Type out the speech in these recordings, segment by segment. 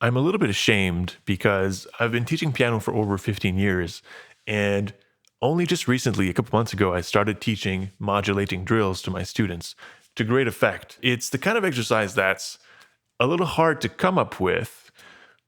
I'm a little bit ashamed because I've been teaching piano for over 15 years, and only just recently, a couple months ago, I started teaching modulating drills to my students to great effect. It's the kind of exercise that's a little hard to come up with,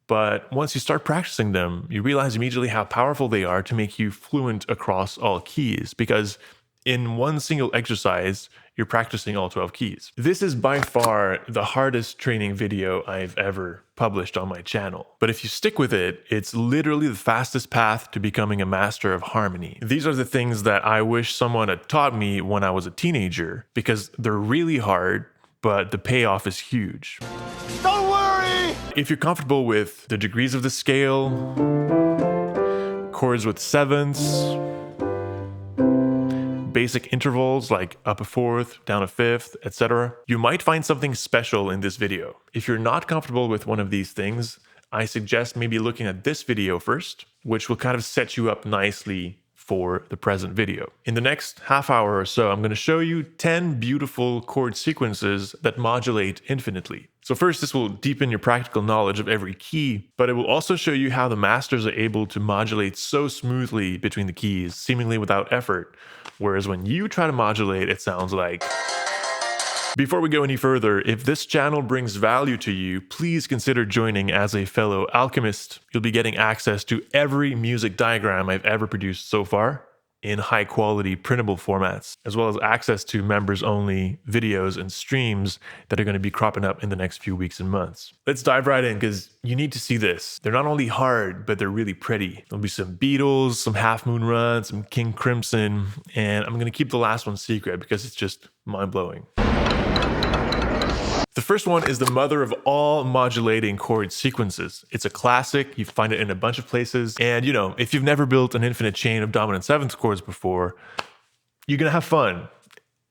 but once you start practicing them, you realize immediately how powerful they are to make you fluent across all keys, because in one single exercise, you're practicing all 12 keys. This is by far the hardest training video I've ever published on my channel. But if you stick with it, it's literally the fastest path to becoming a master of harmony. These are the things that I wish someone had taught me when I was a teenager, because they're really hard, but the payoff is huge. Don't worry! If you're comfortable with the degrees of the scale, chords with sevenths, basic intervals like up a fourth, down a fifth, etc., you might find something special in this video. If you're not comfortable with one of these things, I suggest maybe looking at this video first, which will kind of set you up nicely for the present video. In the next half hour or so, I'm going to show you 10 beautiful chord sequences that modulate infinitely. So first, this will deepen your practical knowledge of every key, but it will also show you how the masters are able to modulate so smoothly between the keys, seemingly without effort, whereas when you try to modulate, it sounds like... Before we go any further, if this channel brings value to you, please consider joining as a fellow alchemist. You'll be getting access to every music diagram I've ever produced so far in high quality printable formats, as well as access to members only videos and streams that are going to be cropping up in the next few weeks and months. Let's dive right in, because you need to see this. They're not only hard, but they're really pretty. There'll be some Beatles, some Half Moon Run, some King Crimson, and I'm going to keep the last one secret because it's just mind-blowing. The first one is the mother of all modulating chord sequences. It's a classic, you find it in a bunch of places, and you know, if you've never built an infinite chain of dominant seventh chords before, you're gonna have fun.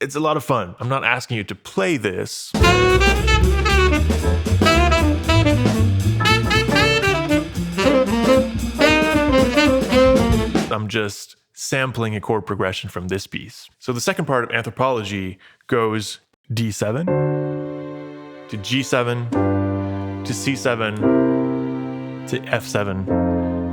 It's a lot of fun. I'm not asking you to play this. I'm just sampling a chord progression from this piece. So the second part of Anthropology goes D7, to G7, to C7, to F7,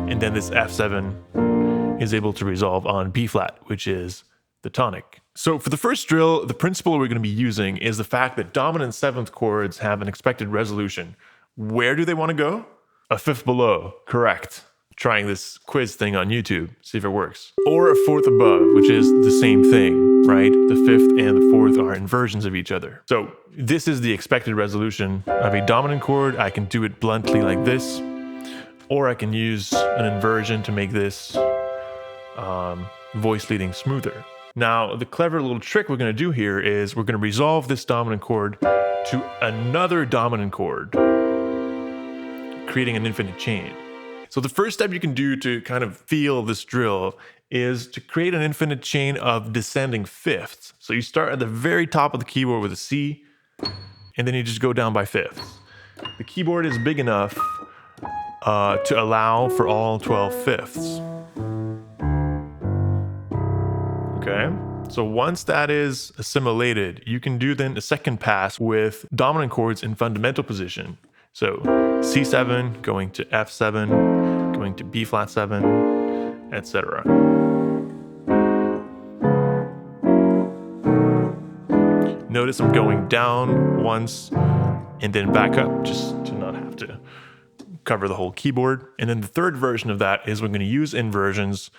and then this F7 is able to resolve on B flat, which is the tonic. So for the first drill, the principle we're going to be using is the fact that dominant seventh chords have an expected resolution. Where do they want to go? A fifth below, correct. Trying this quiz thing on YouTube, see if it works. Or a fourth above, which is the same thing, right? The fifth and the fourth are inversions of each other. So this is the expected resolution of a dominant chord. I can do it bluntly like this, or I can use an inversion to make this voice leading smoother. Now, the clever little trick we're going to do here is we're going to resolve this dominant chord to another dominant chord, creating an infinite chain. So the first step you can do to kind of feel this drill is to create an infinite chain of descending fifths. So you start at the very top of the keyboard with a C, and then you just go down by fifths. The keyboard is big enough to allow for all 12 fifths. Okay, so once that is assimilated, you can do then a second pass with dominant chords in fundamental position. So C7 going to F7, going to B flat 7, etc. Notice I'm going down once and then back up, just to not have to cover the whole keyboard. And then the third version of that is we're going to use inversions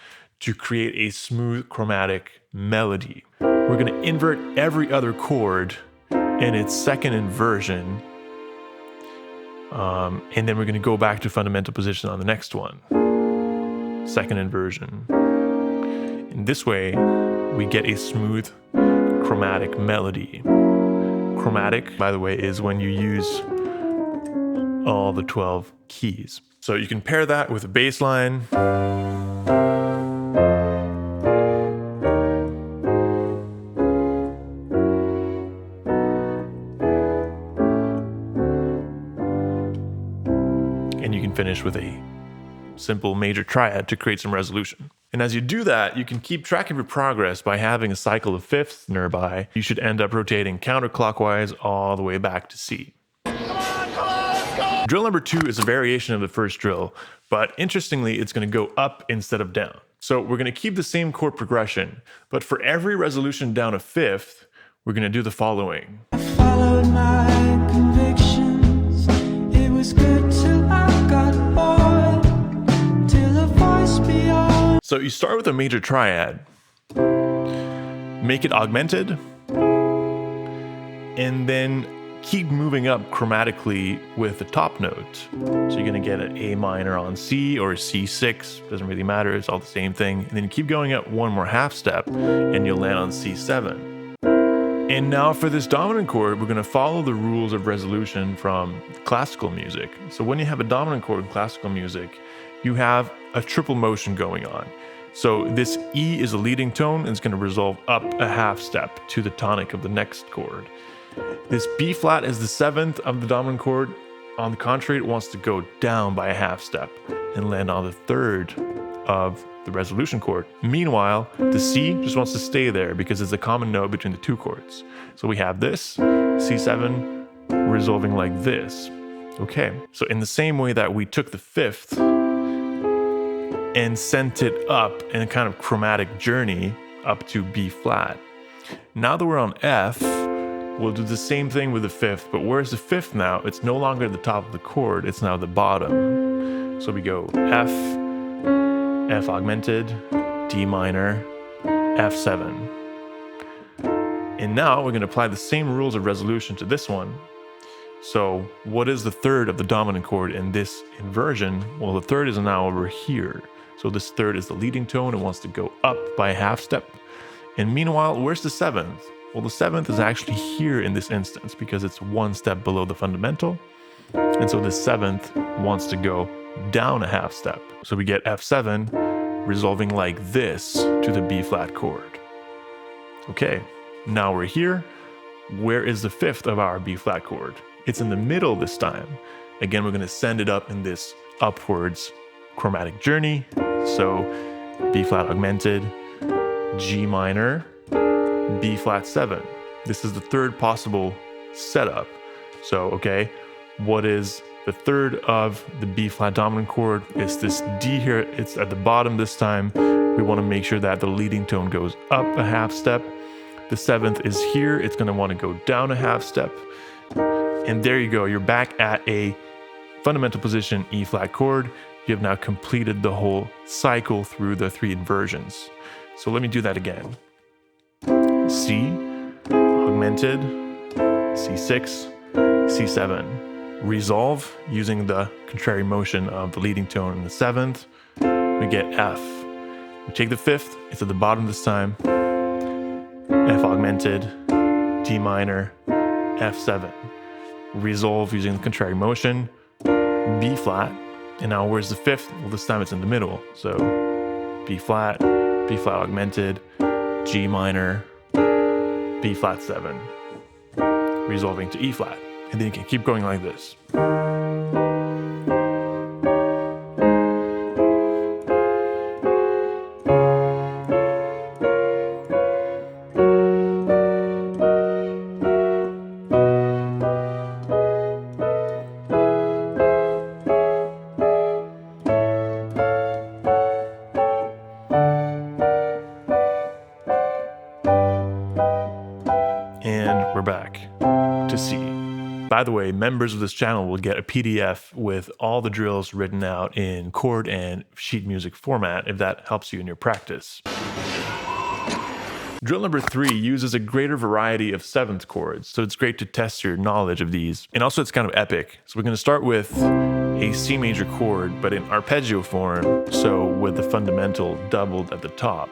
to create a smooth chromatic melody. We're going to invert every other chord in its second inversion, and then we're going to go back to fundamental position on the next one. Second inversion. In this way, we get a smooth chromatic melody. Chromatic, by the way, is when you use all the 12 keys. So you can pair that with a bass line. And you can finish with a simple major triad to create some resolution. And as you do that, you can keep track of your progress by having a cycle of fifths nearby. You should end up rotating counterclockwise all the way back to C. Come on, let's go! Drill number 2 is a variation of the first drill, but interestingly, it's going to go up instead of down. So we're going to keep the same chord progression, but for every resolution down a fifth, we're going to do the following. I followed my convictions. It was good till I got bored, till a voice beyond. So you start with a major triad, make it augmented, and then keep moving up chromatically with the top note. So you're gonna get an A minor on C or C6, doesn't really matter, it's all the same thing. And then keep going up one more half step and you'll land on C7. And now for this dominant chord, we're gonna follow the rules of resolution from classical music. So when you have a dominant chord in classical music, you have a triple motion going on. So this E is a leading tone and it's gonna resolve up a half step to the tonic of the next chord. This B flat is the 7th of the dominant chord. On the contrary, it wants to go down by a half step and land on the 3rd of the resolution chord. Meanwhile, the C just wants to stay there because it's a common note between the two chords. So we have this, C7 resolving like this. Okay, so in the same way that we took the 5th and sent it up in a kind of chromatic journey up to B flat. Now that we're on F, we'll do the same thing with the 5th, but where's the 5th now? It's no longer the top of the chord, it's now the bottom. So we go F, F augmented, D minor, F7. And now we're going to apply the same rules of resolution to this one. So what is the 3rd of the dominant chord in this inversion? Well, the 3rd is now over here. So this 3rd is the leading tone, it wants to go up by a half step. And meanwhile, where's the 7th? Well, the 7th is actually here in this instance because it's one step below the fundamental. And so the 7th wants to go down a half step. So we get F7 resolving like this to the B flat chord. Okay, now we're here. Where is the 5th of our B flat chord? It's in the middle this time. Again, we're going to send it up in this upwards chromatic journey. So B flat augmented, G minor, B flat 7. This is the 3rd possible setup. So, okay, what is the 3rd of the B flat dominant chord? It's this D here. It's at the bottom this time. We want to make sure that the leading tone goes up a half step. The 7th is here. It's going to want to go down a half step. And there you go. You're back at a fundamental position E flat chord. You have now completed the whole cycle through the 3 inversions. So let me do that again. C, augmented, C6, C7. Resolve using the contrary motion of the leading tone in the 7th. We get F. We take the 5th, it's at the bottom this time. F augmented, D minor, F7. Resolve using the contrary motion, B flat. And now where's the 5th? Well, this time it's in the middle. So B flat augmented, G minor, B flat 7, resolving to E flat. And then you can keep going like this. And we're back to C. By the way, members of this channel will get a PDF with all the drills written out in chord and sheet music format if that helps you in your practice. Drill number 3 uses a greater variety of 7th chords, so it's great to test your knowledge of these. And also it's kind of epic. So we're going to start with a C major chord, but in arpeggio form, so with the fundamental doubled at the top.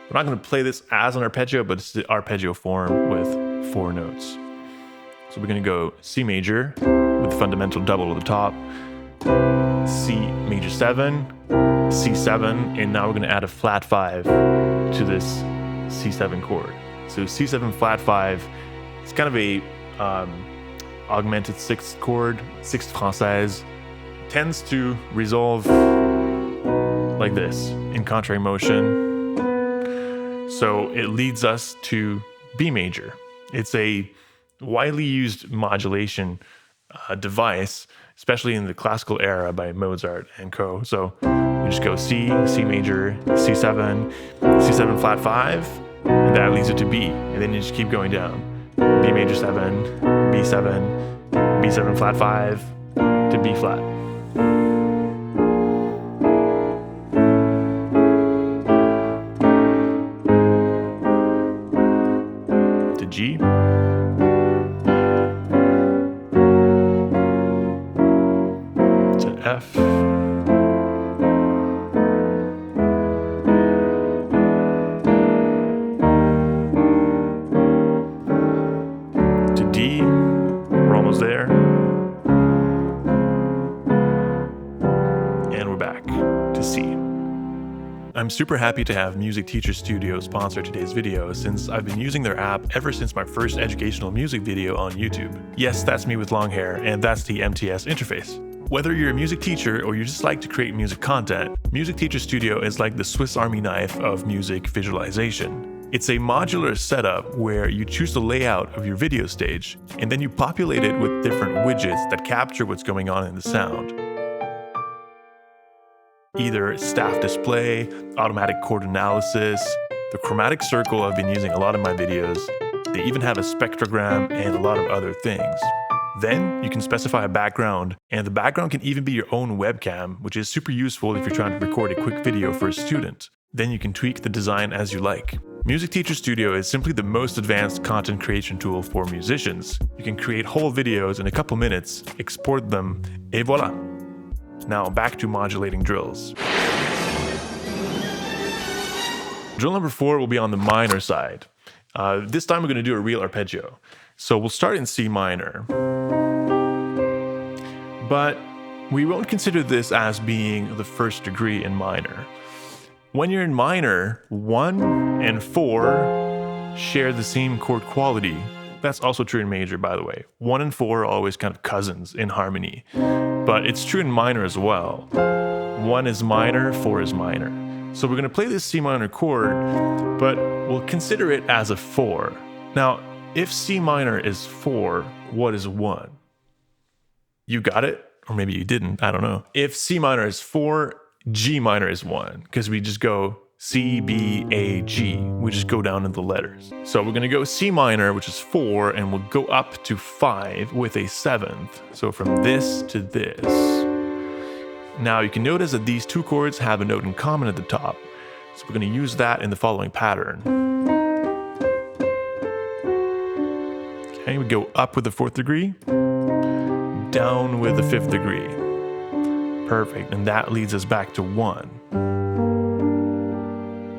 We're not going to play this as an arpeggio, but it's the arpeggio form with 4 notes. So we're going to go C major with the fundamental double at the top, C major 7, C7, and now we're going to add a flat 5 to this C7 chord. So C7 flat 5, it's kind of a augmented 6th chord, 6th française, tends to resolve like this in contrary motion. So it leads us to B major. It's a widely used modulation device. especially in the classical era by Mozart and co. So you just go C, C major, C7, C7 flat 5, and that leads it to B. And then you just keep going down. B major 7, B7, B7 flat 5 to B flat. To G. To F. To D. We're almost there. And we're back to C. I'm super happy to have Music Teacher Studio sponsor today's video, since I've been using their app ever since my first educational music video on YouTube. Yes, that's me with long hair, and that's the MTS interface. Whether you're a music teacher or you just like to create music content, Music Teacher Studio is like the Swiss Army knife of music visualization. It's a modular setup where you choose the layout of your video stage, and then you populate it with different widgets that capture what's going on in the sound. Either staff display, automatic chord analysis, the chromatic circle I've been using a lot in my videos. They even have a spectrogram and a lot of other things. Then you can specify a background, and the background can even be your own webcam, which is super useful if you're trying to record a quick video for a student. Then you can tweak the design as you like. Music Teacher Studio is simply the most advanced content creation tool for musicians. You can create whole videos in a couple minutes, export them, et voila! Now back to modulating drills. Drill number 4 will be on the minor side. This time we're going to do a real arpeggio. So we'll start in C minor. But we won't consider this as being the first degree in minor. When you're in minor, 1 and 4 share the same chord quality. That's also true in major, by the way. 1 and 4 are always kind of cousins in harmony. But it's true in minor as well. 1 is minor, 4 is minor. So we're going to play this C minor chord, but we'll consider it as a 4. Now, if C minor is 4, what is 1? You got it? Or maybe you didn't, I don't know. If C minor is 4, G minor is 1, because we just go C, B, A, G. We just go down in the letters. So we're going to go C minor, which is 4, and we'll go up to 5 with a 7th. So from this to this. Now you can notice that these two chords have a note in common at the top. So we're going to use that in the following pattern. Okay, we go up with the 4th degree, down with the 5th degree. Perfect, and that leads us back to 1.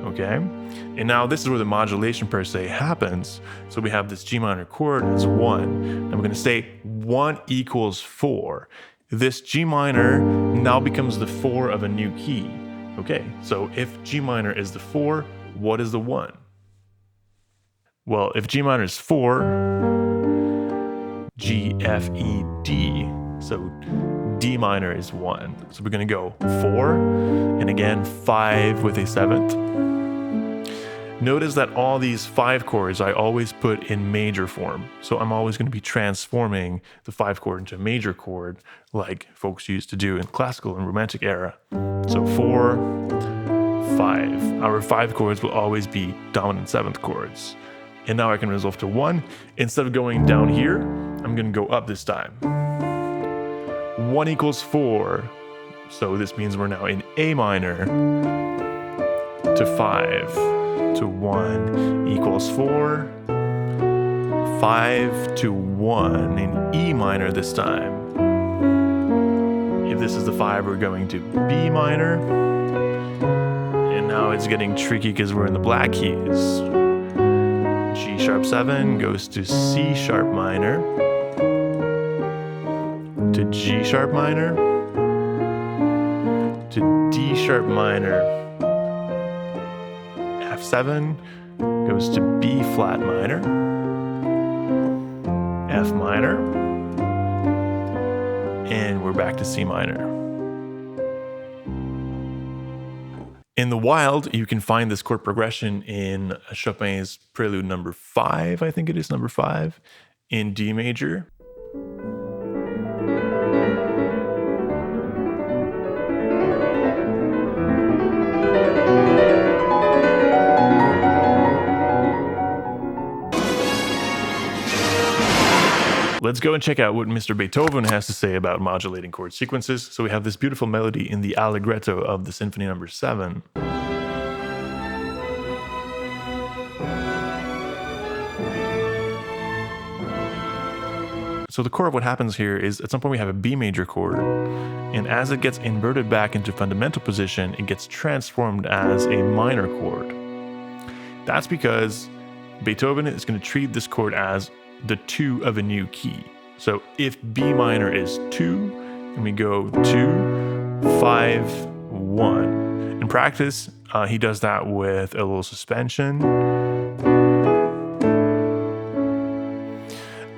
Okay, and now this is where the modulation per se happens. So we have this G minor chord as 1, and we're going to say 1 equals 4. This G minor now becomes the 4 of a new key. Okay, so if G minor is the 4, what is the 1? Well, if G minor is 4, G, F, E, D, so D minor is 1. So we're going to go 4, and again 5 with a 7th. Notice that all these 5 chords I always put in major form. So I'm always going to be transforming the 5 chord into a major chord like folks used to do in classical and romantic era. So 4, 5. Our 5 chords will always be dominant 7th chords. And now I can resolve to 1. Instead of going down here, I'm going to go up this time. 1 equals 4. So this means we're now in A minor to 5. To 1 equals 4, 5 to 1 in E minor this time. If this is the 5, we're going to B minor. And now it's getting tricky because we're in the black keys. G sharp 7 goes to C sharp minor, to G sharp minor, to D sharp minor. F7 goes to B flat minor, F minor, and we're back to C minor. In the wild, you can find this chord progression in Chopin's Prelude number 5, I think it is number 5, in D major. let's go and check out what Mr. Beethoven has to say about modulating chord sequences. So we have this beautiful melody in the allegretto of the Symphony No. 7. So the core of what happens here is at some point we have a B major chord, and as it gets inverted back into fundamental position, it gets transformed as a minor chord. That's because Beethoven is going to treat this chord as the 2 of a new key. So if B minor is 2, and we go 2, 5, 1. In practice, he does that with a little suspension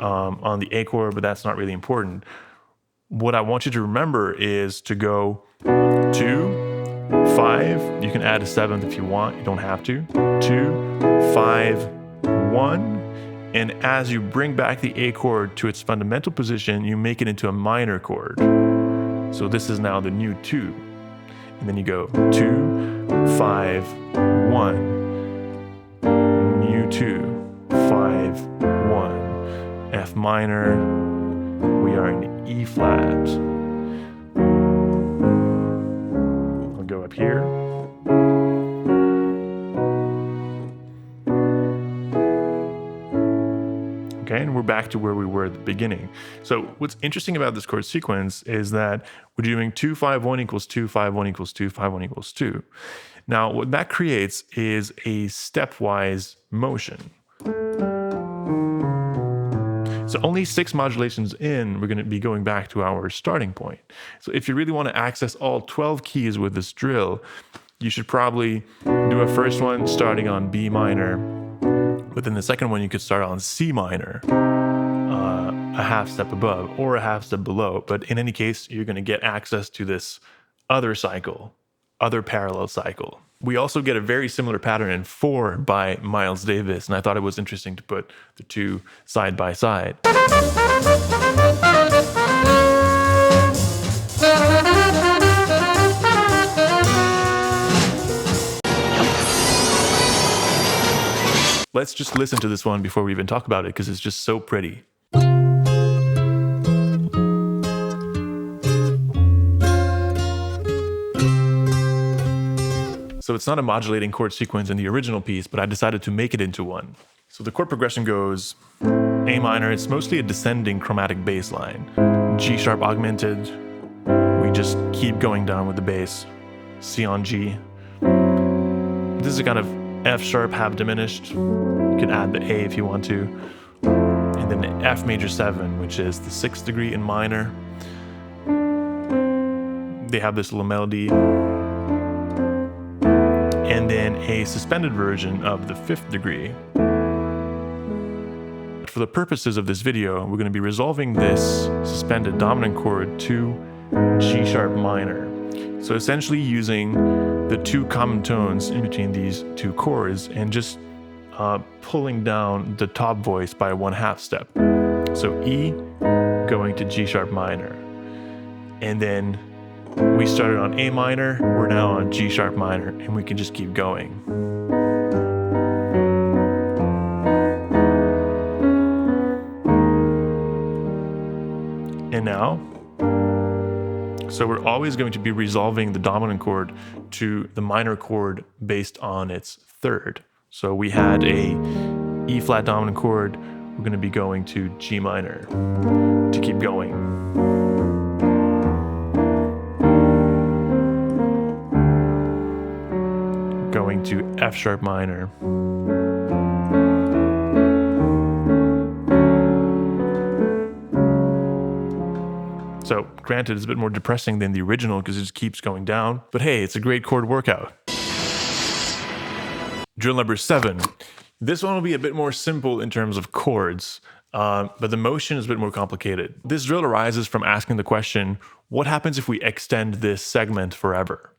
on the A chord, but that's not really important. What I want you to remember is to go 2, 5. You can add a 7th if you want. You don't have to. 2, 5, 1. And as you bring back the A chord to its fundamental position, you make it into a minor chord. So this is now the new 2. And then you go 2, 5, 1. New 2, 5, 1. F minor. We are in E flat. I'll go up here. Okay, and we're back to where we were at the beginning. So what's interesting about this chord sequence is that we're doing 2, 5, 1 equals 2, 5, 1 equals 2, 5, 1 equals 2. Now, what that creates is a stepwise motion. So only 6 modulations in, we're going to be going back to our starting point. So if you really want to access all 12 keys with this drill, you should probably do a first one starting on B minor, but then the second one you could start on C minor, a half step above or a half step below. But in any case, you're going to get access to this other cycle, other parallel cycle. We also get a very similar pattern in 4 by Miles Davis, and I thought it was interesting to put the two side by side. Let's just listen to this one before we even talk about it, because it's just so pretty. So it's not a modulating chord sequence in the original piece, but I decided to make it into one. So the chord progression goes A minor. It's mostly a descending chromatic bass line. G sharp augmented. We just keep going down with the bass. C on G. This is a kind of F sharp half diminished. You can add the A if you want to. And then F major 7, which is the 6th degree in minor. They have this little melody. And then a suspended version of the 5th degree. For the purposes of this video, we're going to be resolving this suspended dominant chord to G sharp minor. So essentially using the 2 common tones in between these 2 chords and just pulling down the top voice by 1/2 step. So E going to G sharp minor. And then we started on A minor, we're now on G sharp minor, and we can just keep going. And now, so we're always going to be resolving the dominant chord to the minor chord based on its 3rd. So we had a E flat dominant chord, we're going to be going to G minor to keep going. Going to F sharp minor. So granted, it's a bit more depressing than the original because it just keeps going down, but hey, it's a great chord workout. Drill number 7. This one will be a bit more simple in terms of chords, but the motion is a bit more complicated. This drill arises from asking the question, what happens if we extend this segment forever?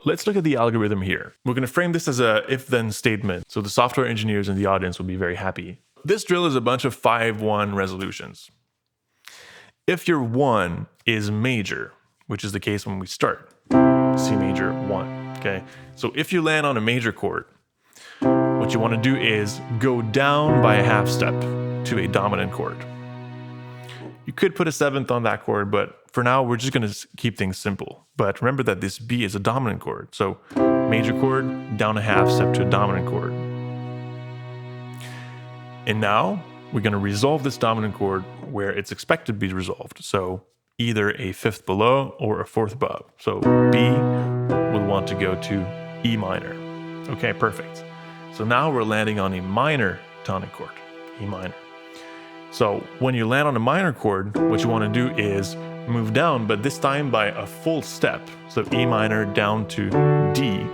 Let's look at the algorithm here. We're going to frame this as a if-then statement, so the software engineers in the audience will be very happy. This drill is a bunch of 5-1 resolutions. If your 1 is major, which is the case when we start, C major 1, okay? So if you land on a major chord, what you want to do is go down by a half step to a dominant chord. You could put a seventh on that chord, but for now we're just going to keep things simple. But remember that this B is a dominant chord. So major chord, down a half step to a dominant chord. And now we're going to resolve this dominant chord where it's expected to be resolved. So either a fifth below or a fourth above. So B will want to go to E minor. Okay, perfect. So now we're landing on a minor tonic chord, E minor. So when you land on a minor chord, what you want to do is move down, but this time by a full step. So E minor down to D,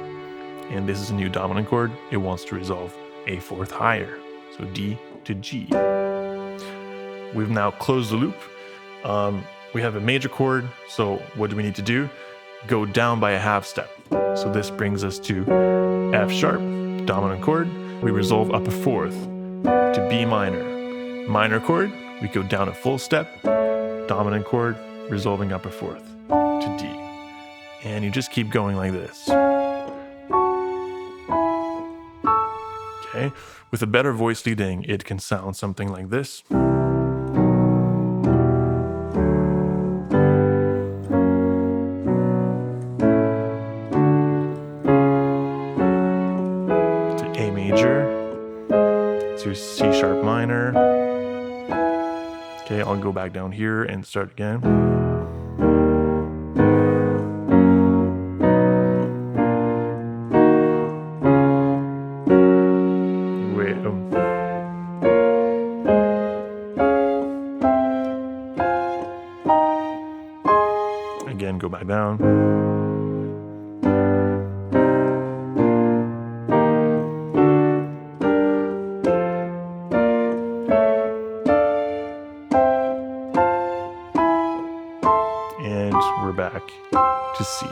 and this is a new dominant chord. It wants to resolve a fourth higher. So D to G. We've now closed the loop. We have a major chord, so what do we need to do? Go down by a half step. So this brings us to F sharp, dominant chord. We resolve up a fourth to B minor. Minor chord, we go down a full step, dominant chord, resolving up a fourth to D. And you just keep going like this. Okay, with a better voice leading, it can sound something like this. To A major, to C sharp minor. Okay, I'll go back down here and start again. Wait. Again, go back down. And we're back to C.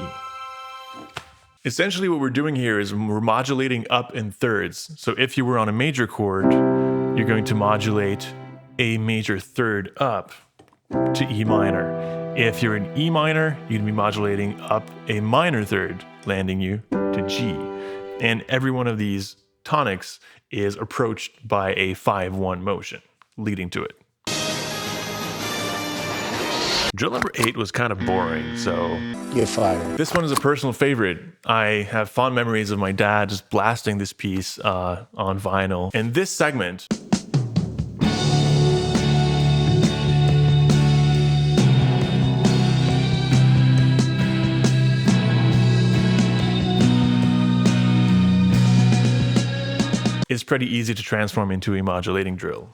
Essentially what we're doing here is we're modulating up in thirds. So if you were on a major chord, you're going to modulate a major third up to E minor. If you're in E minor, you'd be modulating up a minor third, landing you to G. And every one of these tonics is approached by a 5-1 motion, leading to it. Drill number 8 was kind of boring, so You're fired. this one is a personal favorite. I have fond memories of my dad just blasting this piece on vinyl. And this segment is pretty easy to transform into a modulating drill.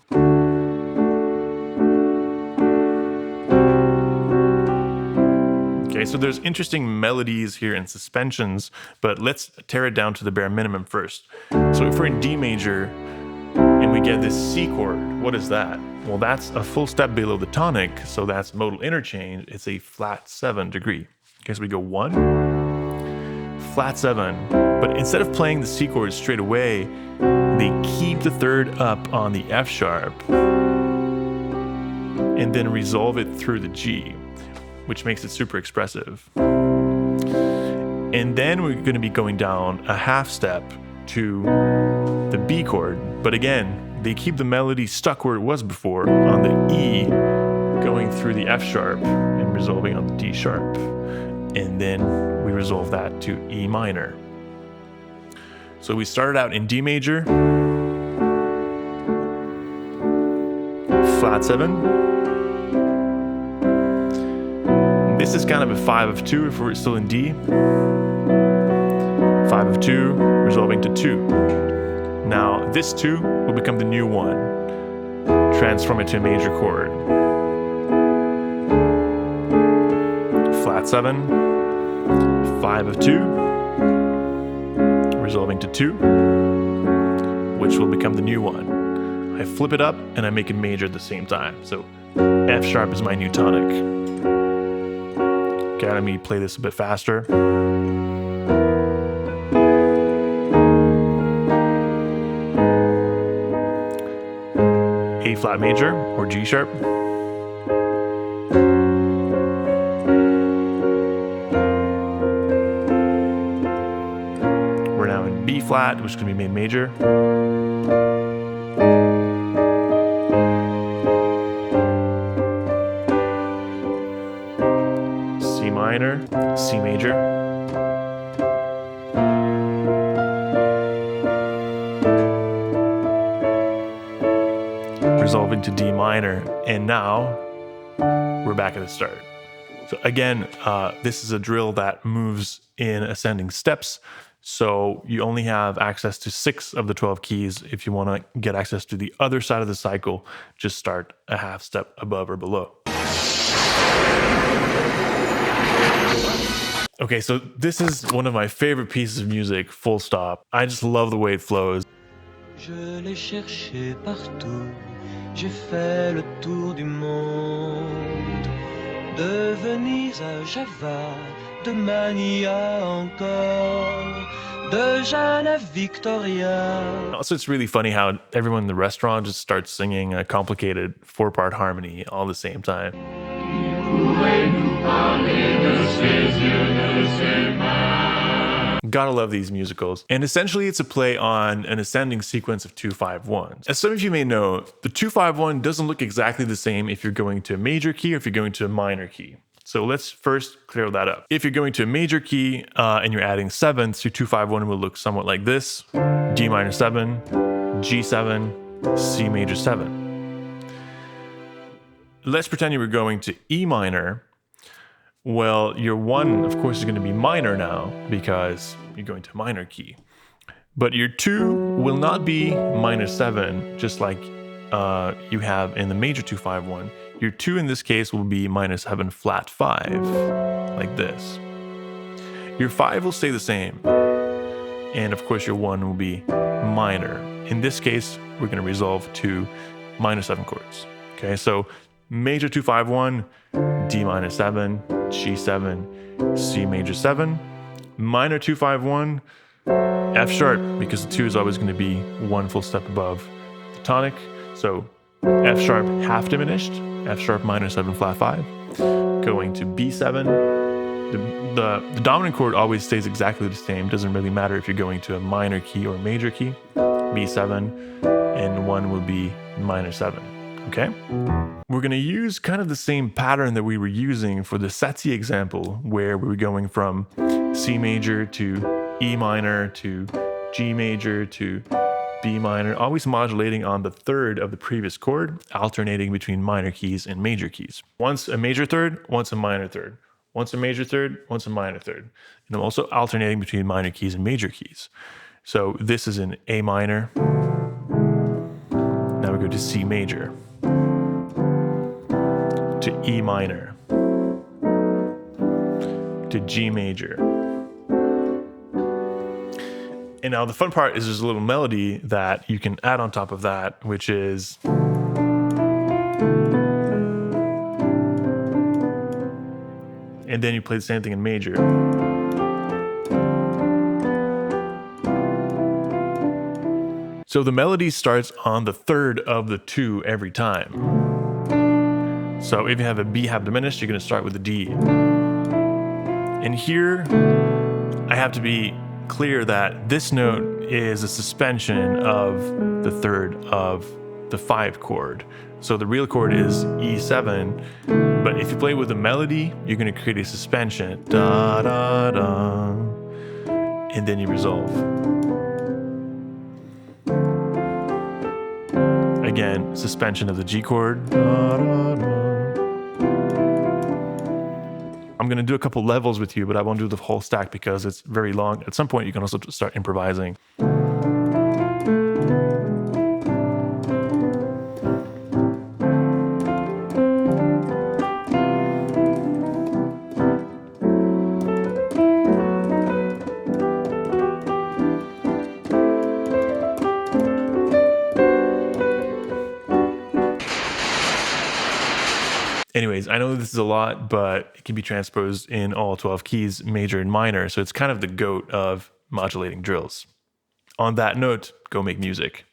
Okay, so there's interesting melodies here and suspensions, but let's tear it down to the bare minimum first. So if we're in D major and we get this C chord, what is that? Well, that's a full step below the tonic, so that's modal interchange. It's a flat 7 degree. Okay, so we go 1, flat 7, but instead of playing the C chord straight away, they keep the third up on the F sharp and then resolve it through the G, which makes it super expressive. And then we're going to be going down a half step to the B chord, but again, they keep the melody stuck where it was before on the E, going through the F sharp and resolving on the D sharp. And then we resolve that to E minor. So we started out in D major, flat 7. This is kind of a 5 of 2 if we're still in D. 5 of 2, resolving to 2. Now this 2 will become the new 1. Transform it to a major chord. Flat 7, 5 of 2, resolving to 2, which will become the new 1. I flip it up and I make it major at the same time. So F sharp is my new tonic. Okay, let me play this a bit faster. A flat major or G sharp. We're now in B flat. flat, which is going to be main major. C minor, C major. Resolving to D minor, and now we're back at the start. So again, this is a drill that moves in ascending steps, so you only have access to 6 of the 12 keys. If you want to get access to the other side of the cycle, just start a half step above or below. Okay, so this is one of my favorite pieces of music, full stop. I just love the way it flows. Je l'ai cherché partout, j'ai fait le tour du monde, de Venise à Java, de Mania encore, de Jeanne à Victoria. Also, it's really funny how everyone in the restaurant just starts singing a complicated 4-part harmony all at the same time. Gotta love these musicals. And essentially it's a play on an ascending sequence of 2-5-1s. As some of you may know, the 2-5-1 doesn't look exactly the same if you're going to a major key or if you're going to a minor key. So let's first clear that up. If you're going to a major key and you're adding sevenths, your 2-5-1 will look somewhat like this: D minor 7, G7, C major 7. Let's pretend you were going to E minor. Well, your 1, of course, is going to be minor now because you're going to a minor key. But your 2 will not be minor 7, just like you have in the major 2-5-1. Your 2 in this case will be minor 7 flat 5, like this. Your 5 will stay the same. And of course, your 1 will be minor. In this case, we're going to resolve to minor 7 chords. Okay, so major 2-5-1, D minor 7, G7, C major 7, minor 2-5-1, F sharp, because the 2 is always going to be 1 full step above the tonic. So F sharp half diminished, F sharp minor 7 flat 5, going to B7. The dominant chord always stays exactly the same. Doesn't really matter if you're going to a minor key or a major key. B7, and 1 will be minor 7. Okay? We're going to use kind of the same pattern that we were using for the Satie example, where we were going from C major to E minor to G major to B minor, always modulating on the third of the previous chord, alternating between minor keys and major keys. Once a major third, once a minor third. Once a major third, once a minor third. And I'm also alternating between minor keys and major keys. So this is in A minor. Now we go to C major, to E minor, to G major. And now the fun part is there's a little melody that you can add on top of that, which is and then you play the same thing in major. So the melody starts on the third of the 2 every time. So if you have a B half diminished, you're going to start with a D. And here, I have to be clear that this note is a suspension of the third of the 5 chord. So the real chord is E7, but if you play with a melody, you're going to create a suspension. Da, da, da, and then you resolve. Again, suspension of the G chord. Da, da, da. I'm going to do a couple levels with you, but I won't do the whole stack because it's very long. At some point, you can also start improvising. Anyways, I know this is a lot, but it can be transposed in all 12 keys, major and minor, so it's kind of the GOAT of modulating drills. On that note, go make music.